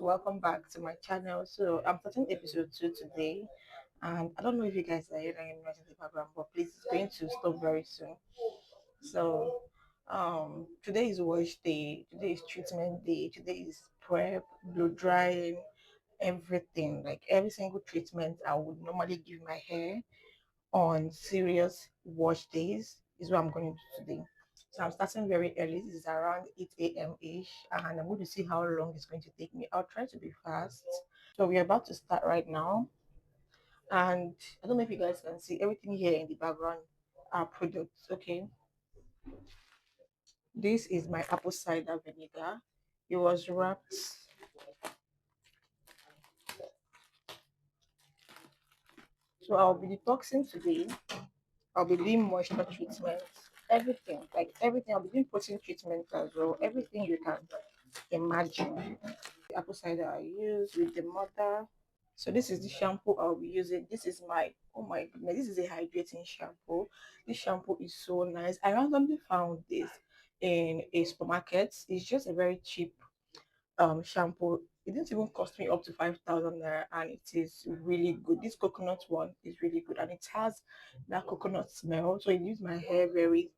welcome back to my channel. So I'm starting episode 2 today, and I don't know if you guys are hearing any noise in the background, but please, it's going to stop very soon. So today is wash day, today is treatment day, today is prep, blow drying, everything, like every single treatment I would normally give my hair on serious wash days is what I'm going to do today. So I'm starting very early. This is around 8 a.m. ish, and I'm going to see how long it's going to take me. I'll try to be fast. So we're about to start right now, and I don't know if you guys can see everything here in the background are products. Okay, this is my apple cider vinegar. It was wrapped. So I'll be detoxing today. I'll be doing moisture treatment, everything, like everything. I'll be doing protein treatment as well. Everything you can imagine. The apple cider I use with the mother. So this is the shampoo I'll be using. This is my, oh my goodness, this is a hydrating shampoo. This shampoo is so nice. I randomly found this in a supermarket. It's just a very cheap shampoo. It didn't even cost me up to 5,000 naira, and it is really good. This coconut one is really good, and it has that coconut smell, so it leaves my hair very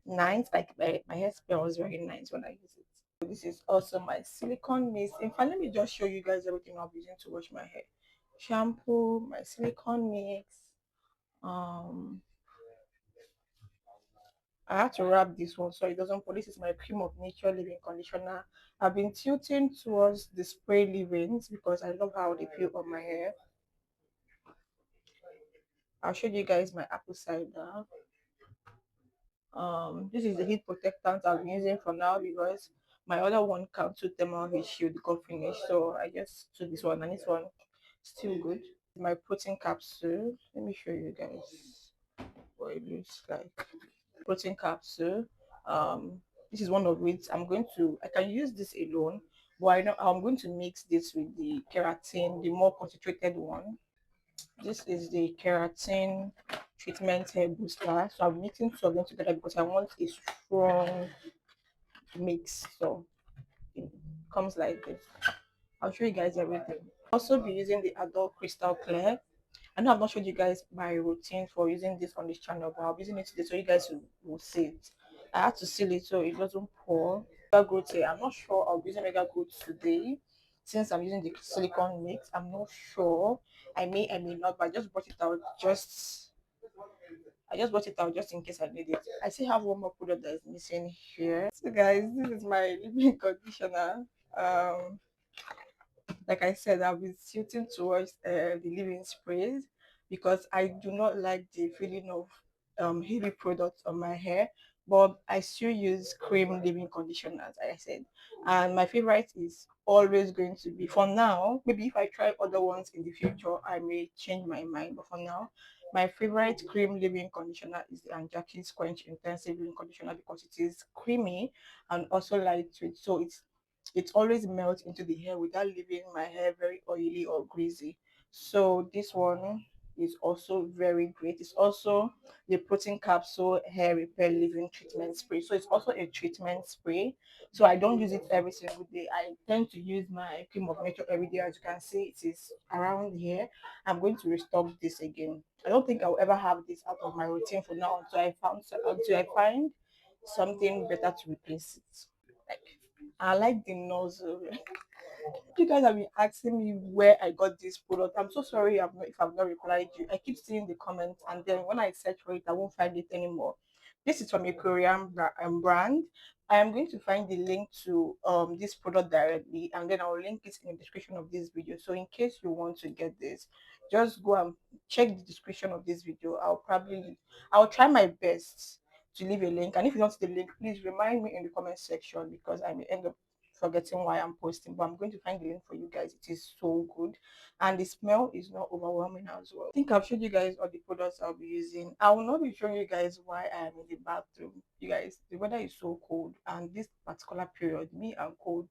nice. Like my hair smells very nice when I use it. This is also my silicone mist. In fact, let me just show you guys everything I'll be using to wash my hair. Shampoo, my silicone mix. Um, I have to wrap this one so it doesn't fall. This is my cream of nature leave-in conditioner. I've been tilting towards the spray leave-ins because I love how they feel on my hair. I'll show you guys my apple cider. This is the heat protectant I've been using for now because my other one Capsule thermal heat shield got finished, so I just took this one, and this one still good. My protein capsule. Let me show you guys what it looks like. Protein capsule. This is one of which I can use this alone, but I know I'm going to mix this with the keratin, the more concentrated one. This is the keratin treatment hair booster. So I'm mixing two of them together because I want a strong mix. So it comes like this. I'll show you guys everything. I'll also be using the adult crystal clear. I know I've not showed you guys my routine for using this on this channel, but I'll be using it today so you guys will see it. I had to seal it so it doesn't pour. Mega growth here. I'm not sure I'll be using mega growth today since I'm using the silicone mix. I'm not sure. I may not, but I just brought it out just in case I need it. I still have one more product that is missing here. So guys, this is my leave-in conditioner. Um like I said, I've been tilting towards the leave-in sprays because I do not like the feeling of heavy products on my hair. But I still use cream leave-in conditioners, like I said. And my favorite is always going to be, for now, maybe if I try other ones in the future, I may change my mind. But for now, my favorite cream leave-in conditioner is the Anjaki Quench Intensive Leave-in Conditioner because it is creamy and also lightweight. So it always melts into the hair without leaving my hair very oily or greasy. So this one is also very great. It's also the protein capsule hair repair leave-in treatment spray. So it's also a treatment spray. So I don't use it every single day. I tend to use my cream of nature every day. As you can see, it is around here. I'm going to restock this again. I don't think I'll ever have this out of my routine for now until I find something better to replace it. Like I like the nozzle. You guys have been asking me where I got this product. I'm so sorry if I've not replied you. I keep seeing the comments, and then when I search for it, I won't find it anymore. This is from a Korean brand. I am going to find the link to this product directly, and then I'll link it in the description of this video. So in case you want to get this, just go and check the description of this video. I'll try my best to leave a link, and if you don't see the link, please remind me in the comment section because I may end up forgetting why I'm posting, but I'm going to find the link for you guys. It is so good, and the smell is not overwhelming as well. I think I've showed you guys all the products I'll be using. I will not be showing you guys why I am in the bathroom. You guys, the weather is so cold, and this particular period, me and cold,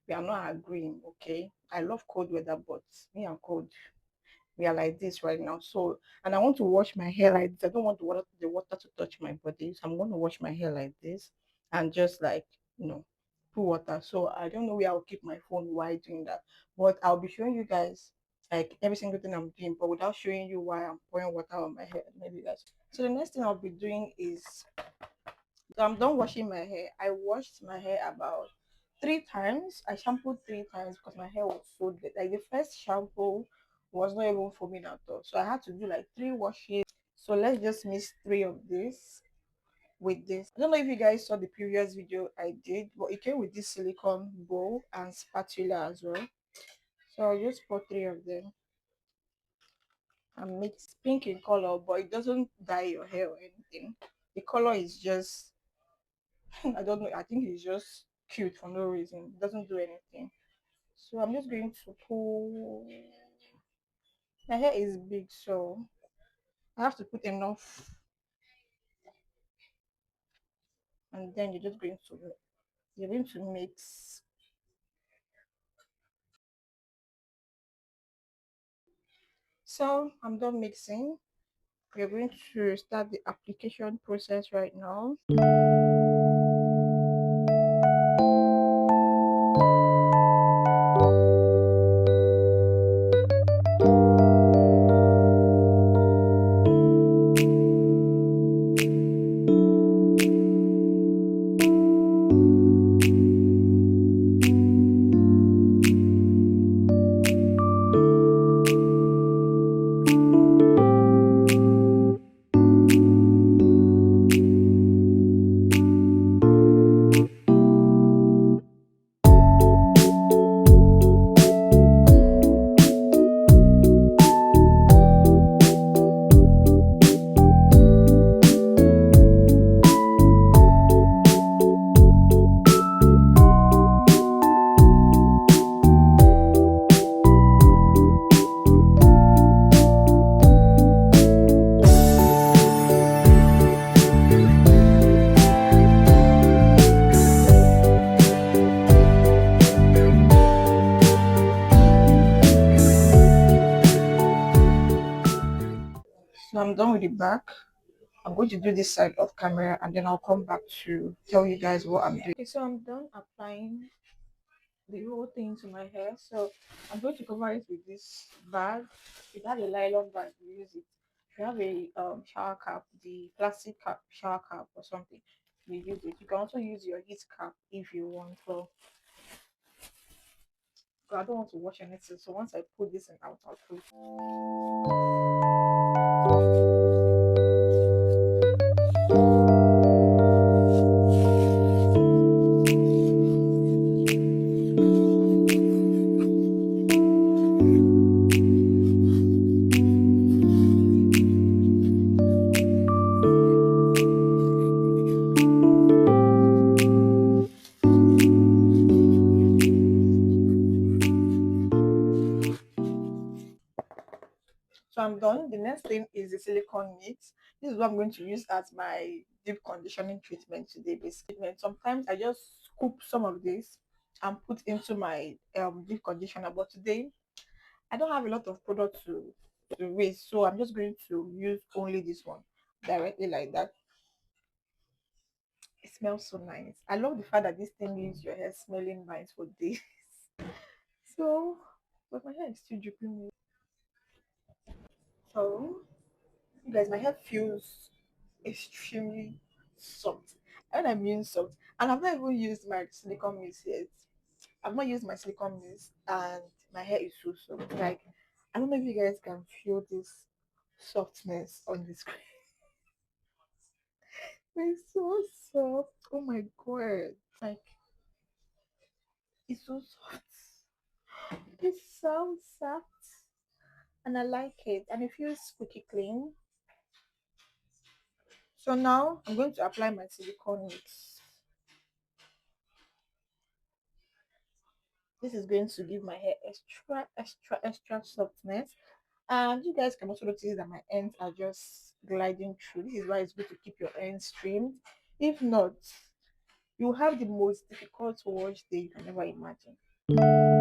we are not agreeing. Okay, I love cold weather, but me and cold, we are like this right now. So, and I want to wash my hair like this. I don't want the water to touch my body, so I'm going to wash my hair like this, and just like, you know, put water. So I don't know where I'll keep my phone while doing that. But I'll be showing you guys like every single thing I'm doing, but without showing you why I'm pouring water on my hair. Maybe guys. So the next thing I'll be doing is, so I'm done washing my hair. I washed my hair about 3 times. I shampooed 3 times because my hair was so dead. Like the first shampoo was not even foaming at all. So I had to do like 3 washes. So let's just mix 3 of this with this. I don't know if you guys saw the previous video I did, but it came with this silicone bowl and spatula as well. So I'll just pour 3 of them and mix pink in color, but it doesn't dye your hair or anything. The color is just I don't know, I think it's just cute for no reason. It doesn't do anything. So I'm just going to pull. My hair is big, so I have to put enough, and then you're going to mix. So I'm done mixing. We're going to start the application process right now. So I'm done with the back. I'm going to do this side of camera and then I'll come back to tell you guys what I'm doing. Okay, so I'm done applying the whole thing to my hair. So I'm going to cover it with this bag. If you have a nylon bag, you use it. If you have a shower cap, the plastic cap, shower cap or something, you use it. You can also use your heat cap if you want. So I don't want to wash anything. So once I put this in out, I'll put it. So I'm done. The next thing is the silicone mix. This is what I'm going to use as my deep conditioning treatment today. Basically, sometimes I just scoop some of this and put into my deep conditioner. But today I don't have a lot of product to waste, so I'm just going to use only this one directly like that. It smells so nice. I love the fact that this thing leaves your hair smelling nice for days. So, but my hair is still dripping. So, you guys, my hair feels extremely soft. And I mean soft. And I've not even used my silicone mist yet. I've not used my silicone mist and my hair is so soft. Like, I don't know if you guys can feel this softness on the screen. It's so soft. Oh my god. Like, it's so soft. It's so soft. And I like it. And it feels squeaky clean. So now I'm going to apply my silicone mix. This is going to give my hair extra softness. And you guys can also notice that my ends are just gliding through. This is why it's good to keep your ends trimmed. If not, you have the most difficult wash day you can ever imagine. So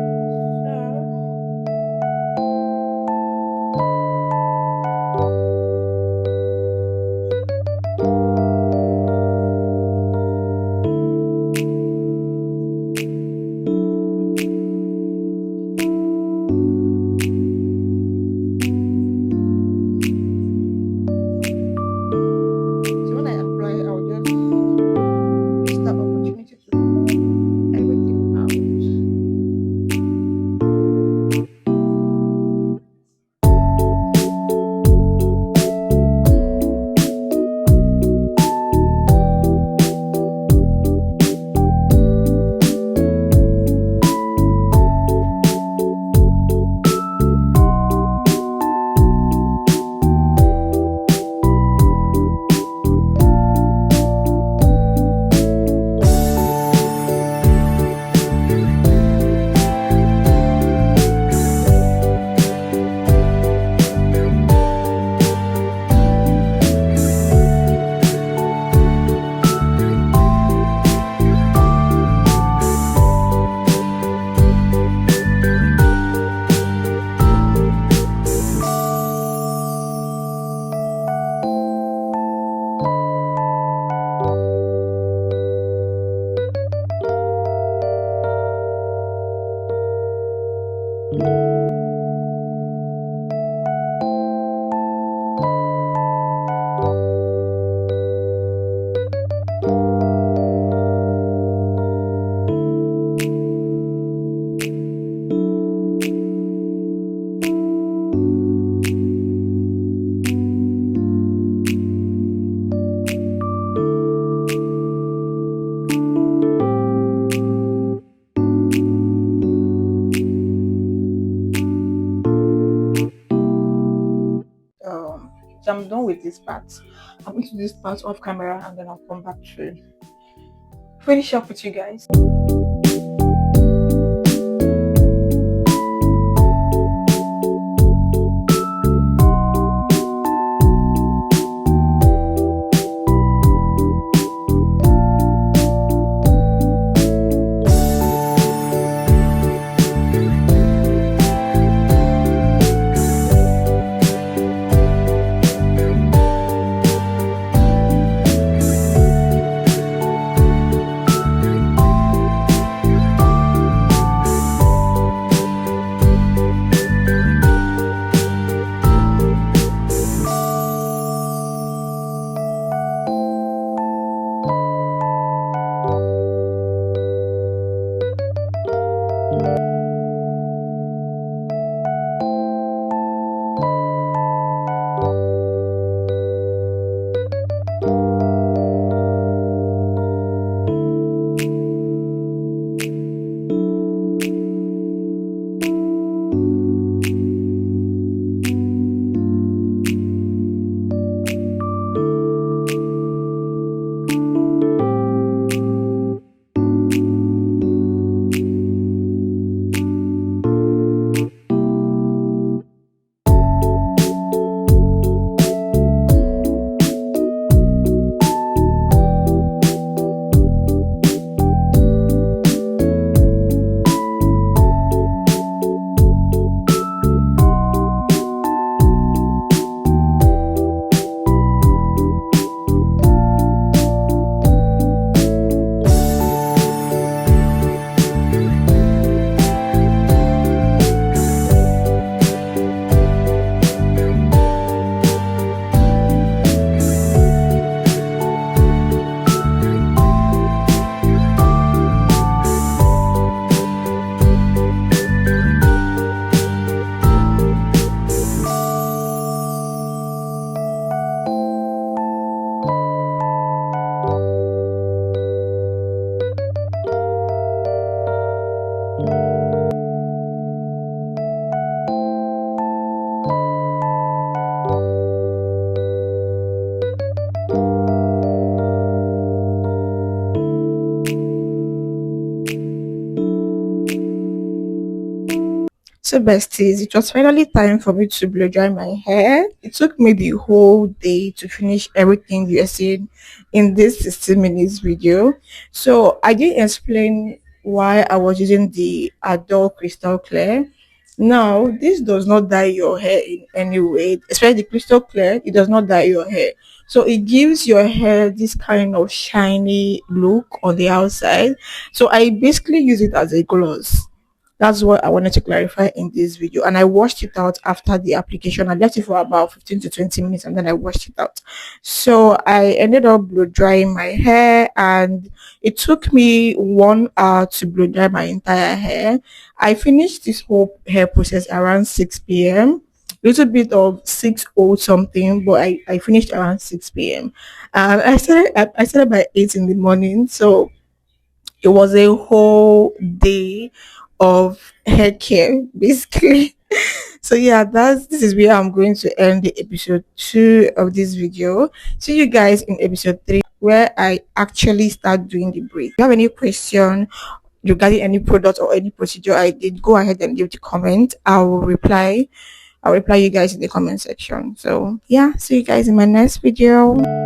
this part. I'm going to do this part off camera, and then I'll come back to finish up with you guys. So besties, it was finally time for me to blow dry my hair. It took me the whole day to finish everything you're seeing in this 16 minutes video. So I did explain why I was using the Adore Crystal Clear. Now, this does not dye your hair in any way, especially the crystal clear, it does not dye your hair. So it gives your hair this kind of shiny look on the outside. So I basically use it as a gloss. That's what I wanted to clarify in this video. And I washed it out after the application. I left it for about 15 to 20 minutes and then I washed it out. So I ended up blow drying my hair, and it took me 1 hour to blow dry my entire hair. I finished this whole hair process around 6 p.m. Little bit of 6 or something, but I finished around 6 p.m. And I started by 8 in the morning. So it was a whole day of hair care, basically. So yeah, this is where I'm going to end the episode 2 of this video. See you guys in episode 3, where I actually start doing the braid. If you have any question regarding any product or any procedure I did, go ahead and leave the comment. I'll reply you guys in the comment section. So yeah, see you guys in my next video.